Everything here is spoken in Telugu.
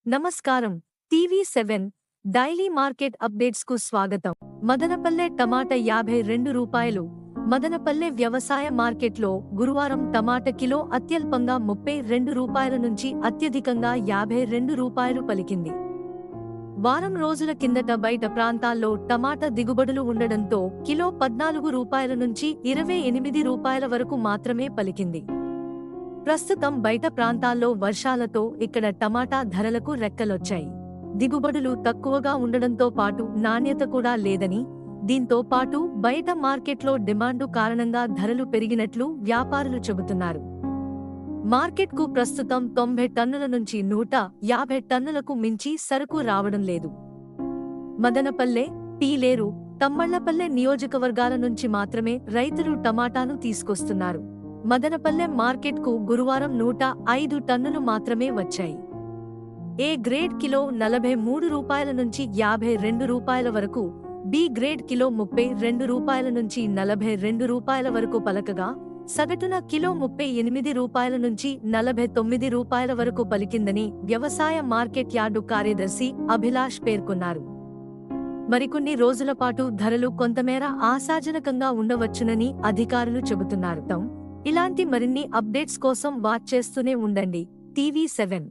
నమస్కారం. టీవీ7 డైలీ మార్కెట్ అప్డేట్స్ కు స్వాగతం. మదనపల్లె టమాటా రూ. 52. మదనపల్లె వ్యవసాయ మార్కెట్లో గురువారం టమాటా కిలో అత్యల్పంగా రూ. 32 నుంచి అత్యధికంగా రూ. 52 పలికింది. వారం రోజుల కిందట బయట ప్రాంతాల్లో టమాటా దిగుబడులు ఉండడంతో కిలో రూ. 14 నుంచి రూ. 28 వరకు మాత్రమే పలికింది. ప్రస్తుతం బయట ప్రాంతాల్లో వర్షాలతో ఇక్కడ టమాటా ధరలకు రెక్కలొచ్చాయి. దిగుబడులు తక్కువగా ఉండడంతో పాటు నాణ్యత కూడా లేదని, దీంతో పాటు బయట మార్కెట్లో డిమాండు కారణంగా ధరలు పెరిగినట్లు వ్యాపారులు చెబుతున్నారు. మార్కెట్కు ప్రస్తుతం 90 టన్నుల నుంచి 150 టన్నులకు మించి సరుకు రావడం లేదు. మదనపల్లె, పీలేరు, తమ్మళ్లపల్లె నియోజకవర్గాల నుంచి మాత్రమే రైతులు టమాటాను తీసుకొస్తున్నారు. మదనపల్లె మార్కెట్కు గురువారం 105 టన్నులు మాత్రమే వచ్చాయి. ఏ గ్రేడ్ కిలో రూ. 43 నుంచి రూ. 52 వరకు, బి గ్రేడ్ కిలో రూ. 32 నుంచి రూ. 42 వరకు పలకగా, సగటున కిలో రూ. 38 నుంచి రూ. 49 వరకు పలికిందని వ్యవసాయ మార్కెట్ యార్డు కార్యదర్శి అభిలాష్ పేర్కొన్నారు. మరికొన్ని రోజుల పాటు ధరలు కొంతమేర ఆశాజనకంగా ఉండవచ్చునని అధికారులు చెబుతున్నారు. ఇలాంటి మరిన్ని అప్డేట్స్ కోసం వాచ్ చేస్తూనే ఉండండి టీవీ7.